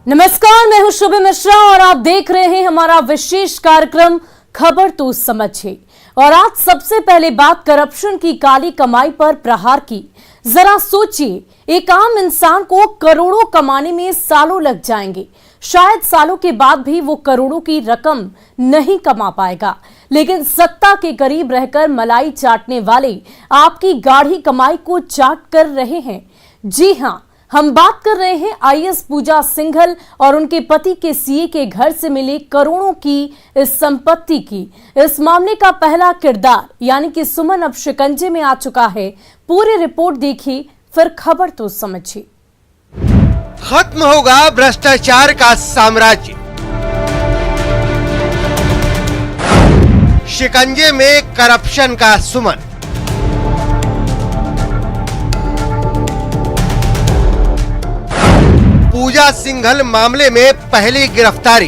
नमस्कार, मैं हूं शुभी मिश्रा और आप देख रहे हैं हमारा विशेष कार्यक्रम खबर तो समझिए। और आज सबसे पहले बात करप्शन की काली कमाई पर प्रहार की। जरा सोचिए, एक आम इंसान को करोड़ों कमाने में सालों लग जाएंगे। शायद सालों के बाद भी वो करोड़ों की रकम नहीं कमा पाएगा, लेकिन सत्ता के करीब रहकर मलाई चाटने वाले आपकी गाढ़ी कमाई को चाट कर रहे हैं। जी हां, हम बात कर रहे हैं आईएएस पूजा सिंघल और उनके पति के सीए के घर से मिले करोड़ों की इस संपत्ति की। इस मामले का पहला किरदार यानी कि सुमन अब शिकंजे में आ चुका है। पूरी रिपोर्ट देखिए, फिर खबर तो समझिए। खत्म होगा भ्रष्टाचार का साम्राज्य। शिकंजे में करप्शन का सुमन। पूजा सिंघल मामले में पहली गिरफ्तारी।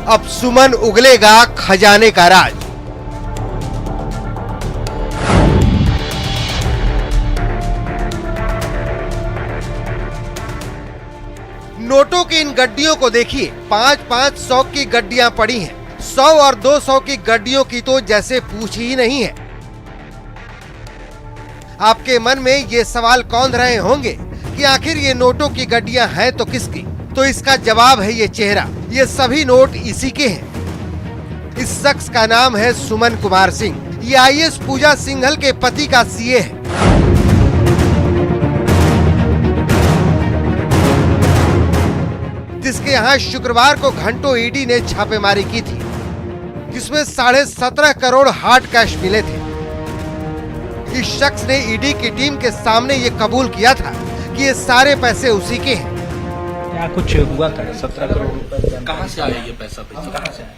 अब सुमन उगलेगा खजाने का राज। नोटों की इन गड्डियों को देखिए। 5-5 की गड्डियां पड़ी हैं। 100 और 200 की गड्डियों की तो जैसे पूछ ही नहीं है। आपके मन में ये सवाल कौंध रहे होंगे कि आखिर ये नोटों की गड्डियां हैं तो किसकी? तो इसका जवाब है ये चेहरा। ये सभी नोट इसी के हैं। इस शख्स का नाम है सुमन कुमार सिंह। ये आईएएस पूजा सिंघल के पति का सीए है। जिसके यहाँ शुक्रवार को घंटों ईडी ने छापेमारी की थी, जिसमें 17.5 करोड़ हार्ड कैश मिले थे। इस शख्स ने ईडी की टीम के सामने ये कबूल किया था कि ये सारे पैसे उसी के हैं। क्या कुछ हुआ था? 17 करोड़ रुपए कहाँ से आया ये पैसा? कहाँ से आया?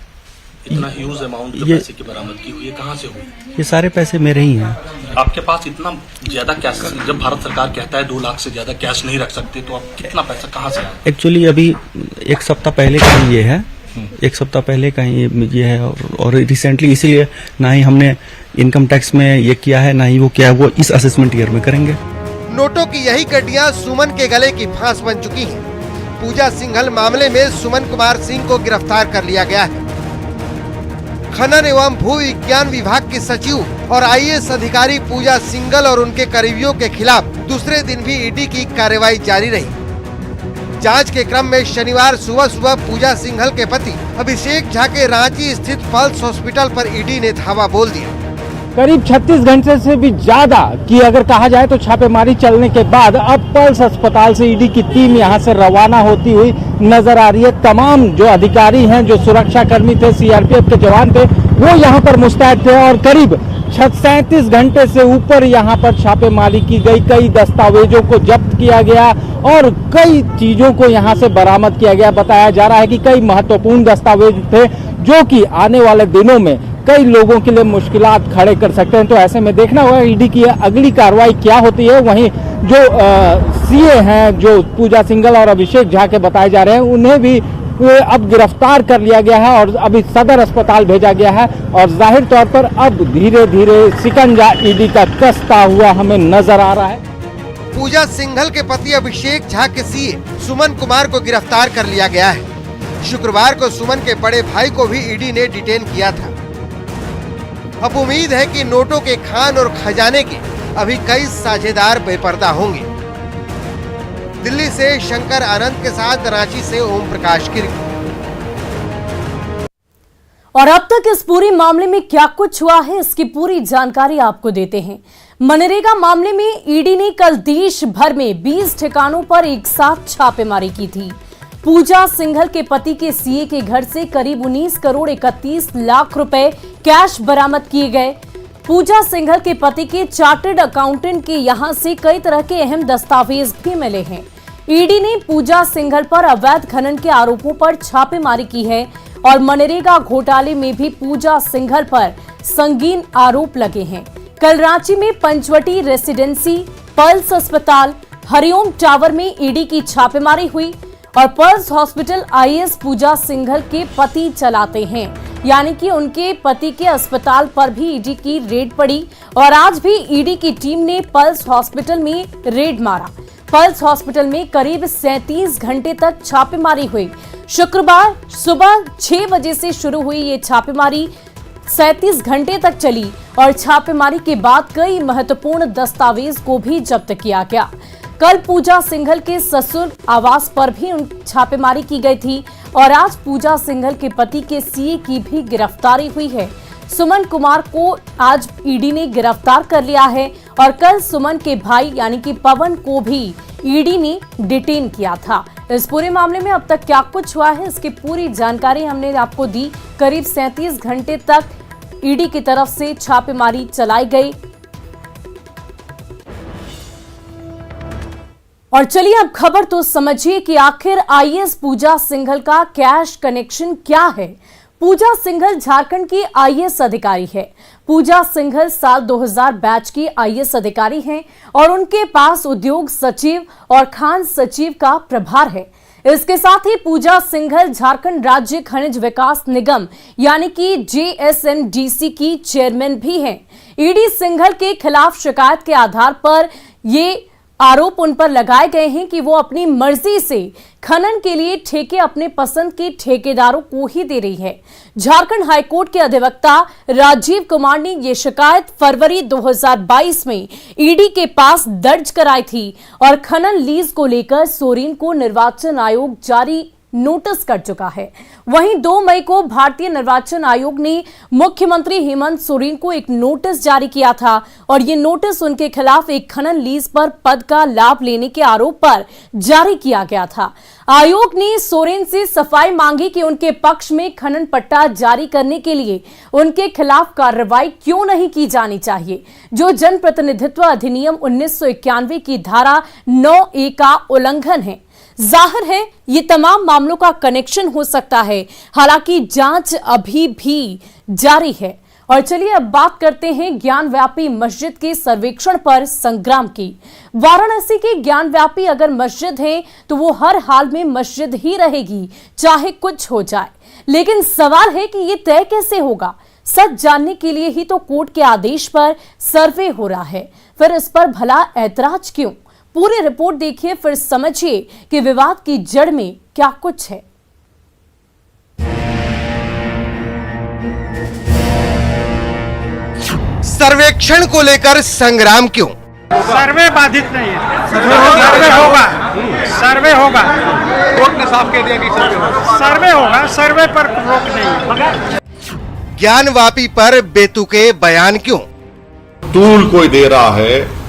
इतना ह्यूज अमाउंट के पैसे की बरामदगी हुई है, कहाँ से हुई? ये सारे पैसे मेरे ही हैं। आपके पास इतना ज्यादा कैश, जब भारत सरकार कहता है 2 लाख से ज्यादा कैश नहीं रख सकते, तो आप कितना पैसा कहाँ से आया? एक्चुअली अभी 1 सप्ताह पहले का ही ये है। 1 सप्ताह पहले का ही ये है और रिसेंटली इसीलिए ना ही हमने इनकम टैक्स में ये किया है, ना ही वो क्या है वो इस असेसमेंट ईयर में करेंगे। नोटों की यही गड्डियां सुमन के गले की फांस बन चुकी हैं। पूजा सिंघल मामले में सुमन कुमार सिंह को गिरफ्तार कर लिया गया है। खनन एवं भू विज्ञान विभाग की सचिव और आईएएस अधिकारी पूजा सिंघल और उनके करीबियों के खिलाफ दूसरे दिन भी ईडी की कार्रवाई जारी रही। जांच के क्रम में शनिवार सुबह पूजा सिंघल के पति अभिषेक झा के रांची स्थित पल्स हॉस्पिटल पर ईडी ने धावा बोल दिया। करीब 36 घंटे से भी ज्यादा की अगर कहा जाए तो छापेमारी चलने के बाद अब पल्स अस्पताल से ईडी की टीम यहां से रवाना होती हुई नजर आ रही है। तमाम जो अधिकारी हैं, जो सुरक्षा कर्मी थे, सीआरपीएफ के जवान थे, वो यहां पर मुस्तैद थे और करीब 37 घंटे से ऊपर यहां पर छापेमारी की गई। कई दस्तावेजों को जब्त किया गया और कई चीजों को यहां से बरामद किया गया। बताया जा रहा है कि कई महत्वपूर्ण दस्तावेज थे जो कि आने वाले दिनों में कई लोगों के लिए मुश्किलात खड़े कर सकते हैं। तो ऐसे में देखना होगा ईडी की अगली कार्रवाई क्या होती है। वहीं जो सीए हैं, जो पूजा सिंघल और अभिषेक झा के बताए जा रहे हैं, उन्हें भी अब गिरफ्तार कर लिया गया है और अभी सदर अस्पताल भेजा गया है। और जाहिर तौर पर अब धीरे धीरे शिकंजा ईडी का कसता हुआ हमें नजर आ रहा है। पूजा सिंघल के पति अभिषेक झा के सीए सुमन कुमार को गिरफ्तार कर लिया गया है। शुक्रवार को सुमन के बड़े भाई को भी ईडी ने डिटेन किया था। अब उम्मीद है कि नोटों के खान और खजाने के अभी कई साझेदार बेपर्दा होंगे। दिल्ली से शंकर आनंद के साथ रांची से ओम प्रकाश की रिपोर्ट। और अब तक इस पूरे मामले में क्या कुछ हुआ है, इसकी पूरी जानकारी आपको देते हैं। मनरेगा मामले में ईडी ने कल देश भर में 20 ठिकानों पर एक साथ छापेमारी की थी। पूजा सिंघल के पति के सीए के घर से करीब 19 करोड़ 31 लाख रुपए कैश बरामद किए गए। पूजा सिंघल के पति के चार्टर्ड अकाउंटेंट के यहां से कई तरह के अहम दस्तावेज भी मिले हैं। ईडी ने पूजा सिंघल पर अवैध खनन के आरोपों पर छापेमारी की है और मनरेगा घोटाले में भी पूजा सिंघल पर संगीन आरोप लगे हैं। कल रांची में पंचवटी रेसिडेंसी, पल्स अस्पताल, हरिओम टावर में ईडी की छापेमारी हुई और पल्स हॉस्पिटल आईएएस पूजा सिंघल के पति चलाते हैं। यानी कि उनके पति के अस्पताल पर भी ईडी की रेड पड़ी और आज भी ईडी की टीम ने पल्स हॉस्पिटल में रेड मारा। पल्स हॉस्पिटल में करीब 37 घंटे तक छापेमारी हुई। शुक्रवार सुबह 6 बजे से शुरू हुई ये छापेमारी 37 घंटे तक चली और छापेमारी के बाद कई महत्वपूर्ण दस्तावेज को भी जब्त किया गया। कल पूजा सिंघल के ससुर आवास पर भी छापेमारी की गई थी और आज पूजा सिंघल के पति के सीए की भी गिरफ्तारी हुई है। सुमन कुमार को आज ईडी ने गिरफ्तार कर लिया है और कल सुमन के भाई यानी कि पवन को भी ईडी ने डिटेन किया था। इस पूरे मामले में अब तक क्या कुछ हुआ है, इसकी पूरी जानकारी हमने आपको दी। करीब 37 घंटे तक ईडी की तरफ से छापेमारी चलाई गई। और चलिए अब खबर तो समझिए कि आखिर आईएएस पूजा सिंघल का कैश कनेक्शन क्या है। पूजा सिंघल झारखंड की आईएएस अधिकारी है। पूजा सिंघल साल 2000 बैच की आईएएस अधिकारी हैं और उनके पास उद्योग सचिव और खान सचिव का प्रभार है। इसके साथ ही पूजा सिंघल झारखंड राज्य खनिज विकास निगम यानी कि JSNDC की चेयरमैन भी हैं। ईडी सिंघल के खिलाफ शिकायत के आधार पर ये आरोप उन पर लगाए गए हैं कि वो अपनी मर्जी से खनन के लिए ठेके अपने पसंद के ठेकेदारों को ही दे रही है। झारखंड हाईकोर्ट के अधिवक्ता राजीव कुमार ने ये शिकायत फरवरी 2022 में ईडी के पास दर्ज कराई थी और खनन लीज को लेकर सोरेन को निर्वाचन आयोग जारी नोटिस कर चुका है। वहीं 2 मई को भारतीय निर्वाचन आयोग ने मुख्यमंत्री हेमंत सोरेन को एक नोटिस जारी किया था और ये नोटिस उनके खिलाफ एक खनन लीज पर पद का लाभ लेने के आरोप पर जारी किया गया था। आयोग ने सोरेन से सफाई मांगी कि उनके पक्ष में खनन पट्टा जारी करने के लिए उनके खिलाफ कार्रवाई क्यों नहीं की जानी चाहिए, जो जनप्रतिनिधित्व अधिनियम 1991 की धारा 9A का उल्लंघन है। जाहिर है ये तमाम मामलों का कनेक्शन हो सकता है, हालांकि जांच अभी भी जारी है। और चलिए अब बात करते हैं ज्ञानव्यापी मस्जिद के सर्वेक्षण पर संग्राम की। वाराणसी की ज्ञानव्यापी अगर मस्जिद है तो वो हर हाल में मस्जिद ही रहेगी, चाहे कुछ हो जाए। लेकिन सवाल है कि ये तय कैसे होगा? सच जानने के लिए ही तो कोर्ट के आदेश पर सर्वे हो रहा है, फिर इस पर भला ऐतराज क्यों? पूरी रिपोर्ट देखिए, फिर समझिए कि विवाद की जड़ में क्या कुछ है। सर्वेक्षण को लेकर संग्राम क्यों? सर्वे बाधित नहीं है। सर्वे होगा, सर्वे होगा। कोर्ट ने साफ कह दिया कि सर्वे होगा, सर्वे पर रोक नहीं है। ज्ञानवापी पर बेतुके बयान क्यों? टूल कोई दे रहा है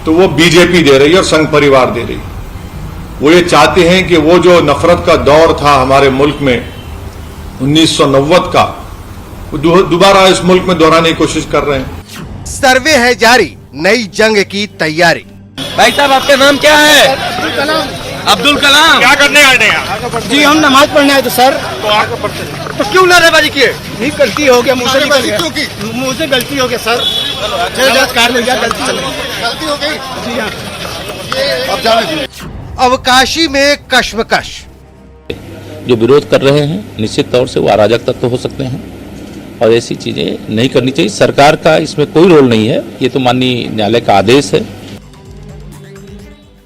तो वो बीजेपी दे रही है और संघ परिवार दे रही है। वो ये चाहते हैं कि वो जो नफरत का दौर था हमारे मुल्क में 1990 का, वो दोबारा इस मुल्क में दोहराने की कोशिश कर रहे हैं। सर्वे है जारी, नई जंग की तैयारी। भाई साहब आपका नाम क्या है? अब्दुल कलाम। क्या करने आए हैं? जी हम नमाज पढ़ने आए थे सर। तो क्यों नारेबाजी किए? नहीं, गलती हो गया, मुझसे गलती हो गया सर। कार में गया, गलती हो गई। जी हाँ। अब जाने अवकाशी में कश्मकश। जो विरोध कर रहे हैं निश्चित तौर से वो अराजक तत्व हो सकते हैं और ऐसी चीजें नहीं करनी चाहिए। सरकार का इसमें कोई रोल नहीं है, ये तो माननीय न्यायालय का आदेश है।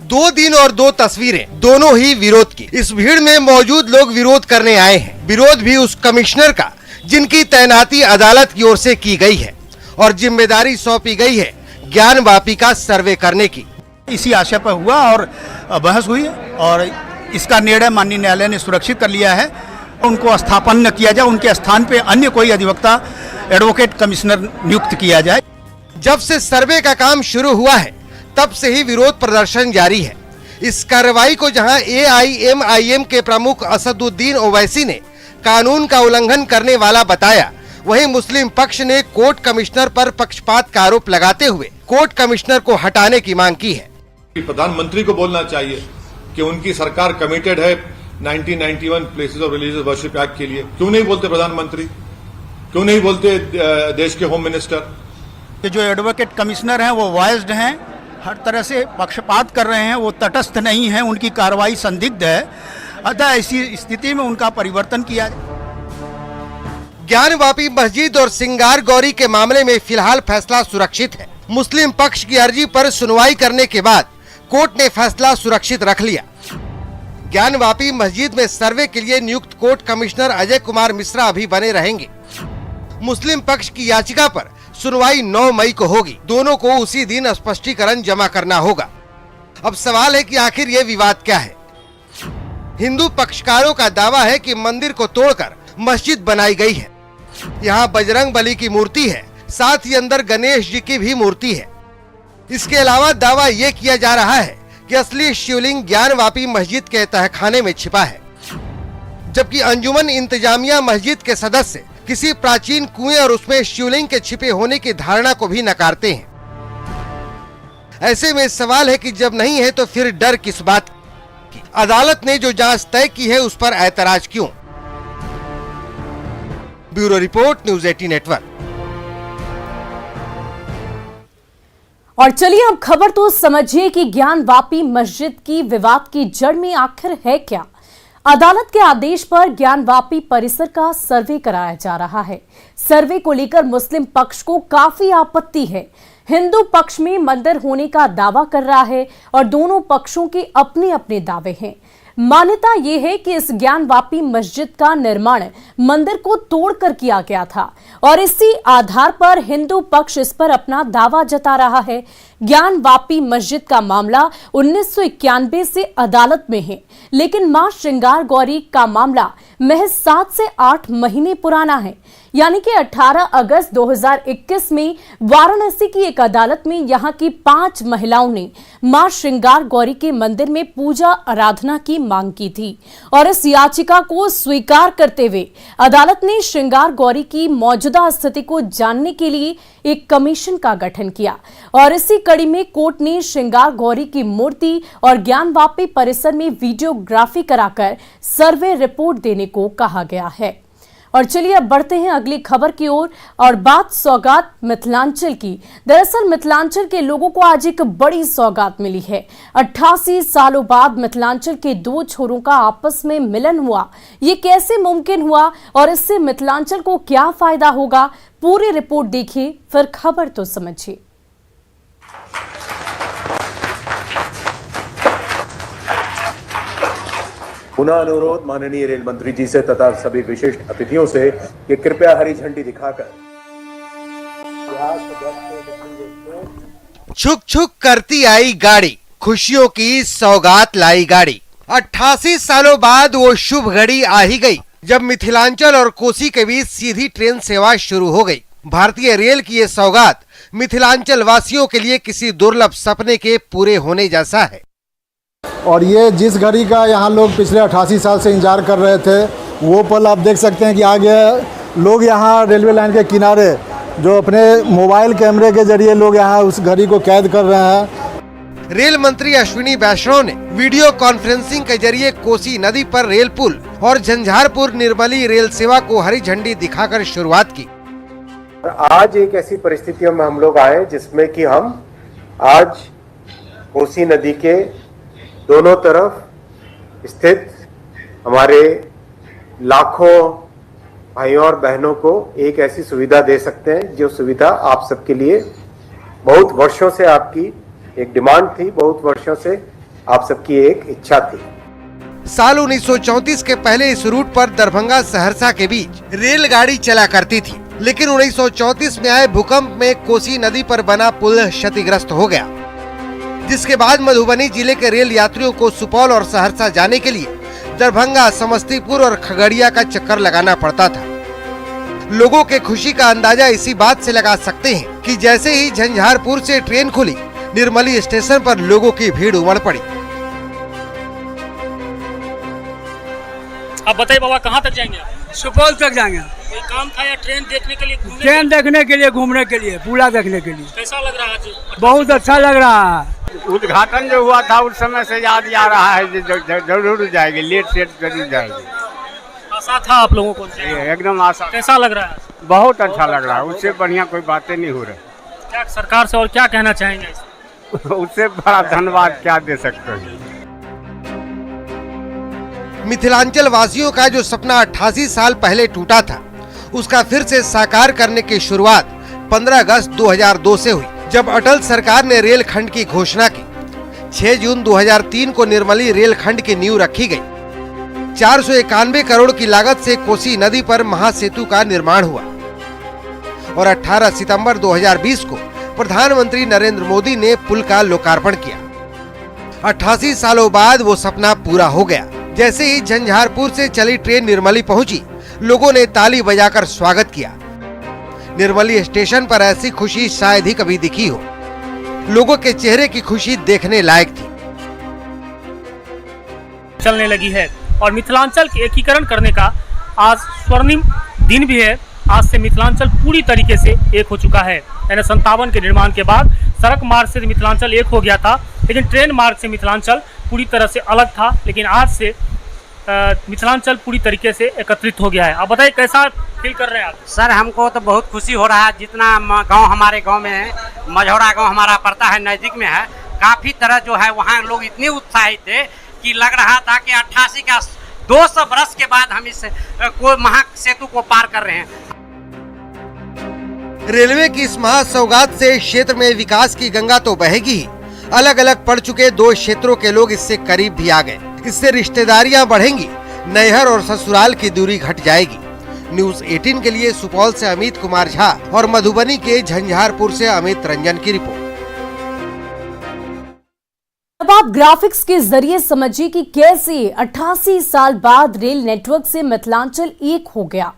2 दिन और 2 तस्वीरें, दोनों ही विरोध की। इस भीड़ में मौजूद लोग विरोध करने आए हैं। विरोध भी उस कमिश्नर का जिनकी तैनाती अदालत की ओर से की गई है और जिम्मेदारी सौंपी गई है ज्ञानवापी का सर्वे करने की। इसी आशय पर हुआ और बहस हुई और इसका निर्णय माननीय न्यायालय ने सुरक्षित कर लिया है। उनको स्थापन न किया जाए, उनके स्थान पे अन्य कोई अधिवक्ता एडवोकेट कमिश्नर नियुक्त किया जाए। जब से सर्वे का काम शुरू हुआ है तब से ही विरोध प्रदर्शन जारी है। इस कार्रवाई को जहां AIMIM के प्रमुख असदुद्दीन ओवैसी ने कानून का उल्लंघन करने वाला बताया, वहीं मुस्लिम पक्ष ने कोर्ट कमिश्नर पर पक्षपात का आरोप लगाते हुए कोर्ट कमिश्नर को हटाने की मांग की है। प्रधानमंत्री को बोलना चाहिए कि उनकी सरकार कमिटेड है 1991 places of religious worship act के लिए। क्यों नहीं बोलते प्रधानमंत्री? क्यों नहीं बोलते देश के होम मिनिस्टर? कि जो एडवोकेट कमिश्नर हैं वो वाइज्ड हैं, हर तरह से पक्षपात कर रहे हैं, वो तटस्थ नहीं है, उनकी कार्रवाई संदिग्ध है। अतः ऐसी स्थिति में उनका परिवर्तन किया जाए। ज्ञानवापी मस्जिद और सिंगार गौरी के मामले में फिलहाल फैसला सुरक्षित है। मुस्लिम पक्ष की अर्जी पर सुनवाई करने के बाद कोर्ट ने फैसला सुरक्षित रख लिया। ज्ञानवापी मस्जिद में सर्वे के लिए नियुक्त कोर्ट कमिश्नर अजय कुमार मिश्रा अभी बने रहेंगे। मुस्लिम पक्ष की याचिका पर सुनवाई 9 मई को होगी। दोनों को उसी दिन स्पष्टीकरण जमा करना होगा। अब सवाल है कि आखिर ये विवाद क्या है। हिंदू पक्षकारों का दावा है कि मंदिर को तोड़कर मस्जिद बनाई गई है। यहाँ बजरंग बली की मूर्ति है, साथ ही अंदर गणेश जी की भी मूर्ति है। इसके अलावा दावा ये किया जा रहा है कि असली शिवलिंग ज्ञानवापी मस्जिद के तहखाने में छिपा है, जबकि अंजुमन इंतजामिया मस्जिद के सदस्य किसी प्राचीन कुएं और उसमें शिवलिंग के छिपे होने की धारणा को भी नकारते हैं। ऐसे में सवाल है कि जब नहीं है तो फिर डर किस बात की? अदालत ने जो जांच तय की है उस पर ऐतराज क्यों? Bureau report, news 18 network. और चलिए अब खबर तो समझिए कि ज्ञानवापी मस्जिद की विवाद की जड़ में आखिर है क्या। अदालत के आदेश पर ज्ञानवापी परिसर का सर्वे कराया जा रहा है। सर्वे को लेकर मुस्लिम पक्ष को काफी आपत्ति है। हिंदू पक्ष में मंदिर होने का दावा कर रहा है और दोनों पक्षों के अपने अपने दावे हैं। मान्यता यह है कि इस ज्ञानवापी मस्जिद का निर्माण मंदिर को तोड़कर किया गया था और इसी आधार पर हिंदू पक्ष इस पर अपना दावा जता रहा है। ज्ञानवापी मस्जिद का मामला 1991 से अदालत में है, लेकिन मां श्रृंगार गौरी का मामला महज 7 से 8 महीने पुराना है। यानी कि 18 अगस्त 2021 में वाराणसी की एक अदालत में यहां की 5 महिलाओं ने मां श्रृंगार गौरी के मंदिर में पूजा आराधना की मांग की थी और इस याचिका को स्वीकार करते हुए अदालत ने श्रृंगार गौरी की मौजूदा स्थिति को जानने के लिए एक कमीशन का गठन किया और इसी कड़ी में कोर्ट ने श्रृंगार गौरी की मूर्ति और ज्ञानवापी परिसर में वीडियोग्राफी कराकर सर्वे रिपोर्ट देने को कहा गया है। और चलिए अब बढ़ते हैं अगली खबर की ओर और बात सौगात मिथिलांचल की। दरअसल मिथिलांचल के लोगों को आज एक बड़ी सौगात मिली है। 88 सालों बाद मिथिलांचल के 2 छोरों का आपस में मिलन हुआ। ये कैसे मुमकिन हुआ और इससे मिथिलांचल को क्या फायदा होगा? पूरी रिपोर्ट देखिए, फिर खबर तो समझिए। पुनः अनुरोध माननीय रेल मंत्री जी से तथा सभी विशिष्ट अतिथियों से कि कृपया हरी झंडी दिखाकर छुक छुक करती आई गाड़ी, खुशियों की सौगात लाई गाड़ी। 88 सालों बाद वो शुभ घड़ी आ ही गई जब मिथिलांचल और कोसी के बीच सीधी ट्रेन सेवा शुरू हो गई। भारतीय रेल की ये सौगात मिथिलांचल वासियों के लिए किसी दुर्लभ सपने के पूरे होने जैसा है। और ये जिस घड़ी का यहाँ लोग पिछले 88 साल से इंतजार कर रहे थे, वो पल आप देख सकते हैं कि आ गया। लोग यहाँ रेलवे लाइन के किनारे जो अपने मोबाइल कैमरे के जरिए लोग यहाँ उस घड़ी को कैद कर रहे हैं। रेल मंत्री अश्विनी वैष्णव ने वीडियो कॉन्फ्रेंसिंग के जरिए कोसी नदी पर रेल पुल और झंझारपुर निर्मली रेल सेवा को हरी झंडी दिखाकर शुरुआत की। आज एक ऐसी परिस्थितियों में हम लोग आए जिसमें कि हम आज कोसी नदी के दोनों तरफ स्थित हमारे लाखों भाइयों और बहनों को एक ऐसी सुविधा दे सकते हैं जो सुविधा आप सबके लिए बहुत वर्षों से आपकी एक डिमांड थी, बहुत वर्षों से आप सबकी एक इच्छा थी। साल 1934 के पहले इस रूट पर दरभंगा सहरसा के बीच रेलगाड़ी चला करती थी, लेकिन 1934 में आए भूकंप में कोसी नदी पर बना पुल क्षतिग्रस्त हो गया, जिसके बाद मधुबनी जिले के रेल यात्रियों को सुपौल और सहरसा जाने के लिए दरभंगा, समस्तीपुर और खगड़िया का चक्कर लगाना पड़ता था। लोगों के खुशी का अंदाजा इसी बात से लगा सकते हैं कि जैसे ही झंझारपुर से ट्रेन खुली, निर्मली स्टेशन पर लोगों की भीड़ उमड़ पड़ी। अब बताइए बाबा, कहाँ तक जाएंगे? सुपौल तक जाएंगे। कोई काम था या ट्रेन देखने के लिए? ट्रेन देखने के लिए, घूमने के लिए, पूरा देखने के लिए। कैसा लग रहा है? बहुत अच्छा लग रहा है। उद्घाटन जो हुआ था उस समय से याद आ रहा है, जरूर जाएगी, लेट सेट जरूर जाएगी। आशा था आप लोगों को? एकदम आशा। कैसा लग रहा है? बहुत अच्छा लग रहा है, उससे बढ़िया कोई बातें नहीं हो रही। क्या सरकार से और क्या कहना चाहेंगे? उससे बड़ा धन्यवाद क्या दे सकते हैं। मिथिलांचल वासियों का जो सपना 88 साल पहले टूटा था, उसका फिर से साकार करने की शुरुआत 15 अगस्त 2002 से हुई, जब अटल सरकार ने रेल खंड की घोषणा की। 6 जून 2003 को निर्मली रेल खंड की नींव रखी गई। 491 करोड़ की लागत से कोसी नदी पर महासेतु का निर्माण हुआ और 18 सितंबर 2020 को प्रधानमंत्री नरेंद्र मोदी ने पुल का लोकार्पण किया। 88 सालों बाद वो सपना पूरा हो गया। जैसे ही झंझारपुर से चली ट्रेन निर्मली पहुंची, लोगों ने ताली बजाकर स्वागत किया। निर्मली स्टेशन पर ऐसी खुशी शायद ही कभी दिखी हो। लोगों के चेहरे की खुशी देखने लायक थी। चलने लगी है और मिथिलांचल के एकीकरण करने का आज स्वर्णिम दिन भी है। आज से मिथिलांचल पूरी तरीके से एक हो चुका है। यानी 57 के निर्माण के बाद सड़क मार्ग से मिथिलांचल एक हो गया था, लेकिन ट्रेन मार्ग से मिथिलांचल पूरी तरह से अलग था। लेकिन आज से मिथिलांचल पूरी तरीके से एकत्रित हो गया है। आप बताइए कैसा फील कर रहे हैं आप? सर हमको तो बहुत खुशी हो रहा है। जितना गांव हमारे गांव में है, मझौरा गांव हमारा पड़ता है, नज़दीक में है। काफ़ी तरह जो है वहाँ लोग इतने उत्साहित थे कि लग रहा था कि 88 का 200 बरस के बाद हम इस महासेतु को पार कर रहे हैं। रेलवे की इस महासौगात से क्षेत्र में विकास की गंगा तो बहेगी ही, अलग अलग पड़ चुके दो क्षेत्रों के लोग इससे करीब भी आ गए। इससे रिश्तेदारियां बढ़ेंगी, नैहर और ससुराल की दूरी घट जाएगी। न्यूज़ 18 के लिए सुपौल से अमित कुमार झा और मधुबनी के झंझारपुर से अमित रंजन की रिपोर्ट। अब आप ग्राफिक्स के जरिए समझिए कि कैसे 88 साल बाद रेल नेटवर्क से मिथिलांचल एक हो गया।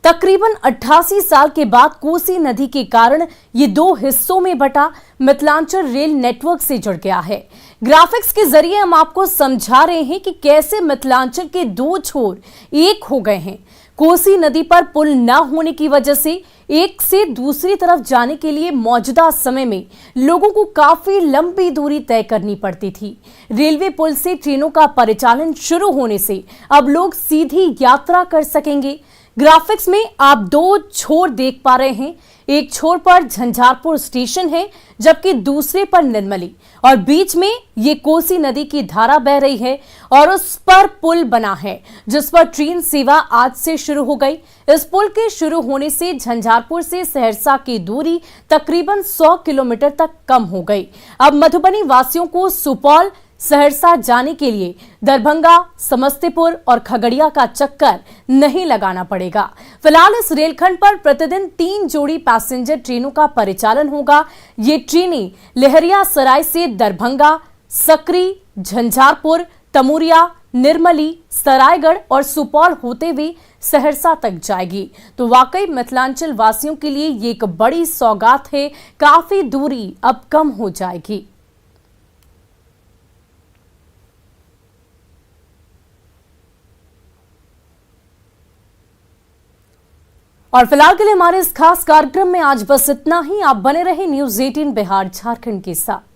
तकरीबन 88 साल के बाद कोसी नदी के कारण ये दो हिस्सों में बटा मिथिलांचल रेल नेटवर्क से जुड़ गया है। ग्राफिक्स के जरिए हम आपको समझा रहे हैं कि कैसे मिथिलांचल के दो छोर एक हो गए हैं। कोसी नदी पर पुल न होने की वजह से एक से दूसरी तरफ जाने के लिए मौजूदा समय में लोगों को काफी लंबी दूरी तय करनी पड़ती थी। रेलवे पुल से ट्रेनों का परिचालन शुरू होने से अब लोग सीधी यात्रा कर सकेंगे। ग्राफिक्स में आप दो छोर देख पा रहे हैं। एक छोर पर झंझारपुर स्टेशन है, जबकि दूसरे पर निर्मली, और बीच में ये कोसी नदी की धारा बह रही है और उस पर पुल बना है, जिस पर ट्रेन सेवा आज से शुरू हो गई। इस पुल के शुरू होने से झंझारपुर से सहरसा की दूरी तकरीबन 100 किलोमीटर तक कम हो गई। अब मधुबनी वासियों को सुपौल सहरसा जाने के लिए दरभंगा, समस्तीपुर और खगड़िया का चक्कर नहीं लगाना पड़ेगा। फिलहाल इस रेलखंड पर प्रतिदिन 3 जोड़ी पैसेंजर ट्रेनों का परिचालन होगा। ये ट्रेनें लहरिया सराय से दरभंगा, सकरी, झंझारपुर, तमुरिया, निर्मली, सरायगढ़ और सुपौल होते हुए सहरसा तक जाएगी। तो वाकई मिथिलांचल वासियों के लिए ये एक बड़ी सौगात है। काफी दूरी अब कम हो जाएगी। और फिलहाल के लिए हमारे इस खास कार्यक्रम में आज बस इतना ही। आप बने रहे न्यूज़ 18 बिहार झारखंड के साथ।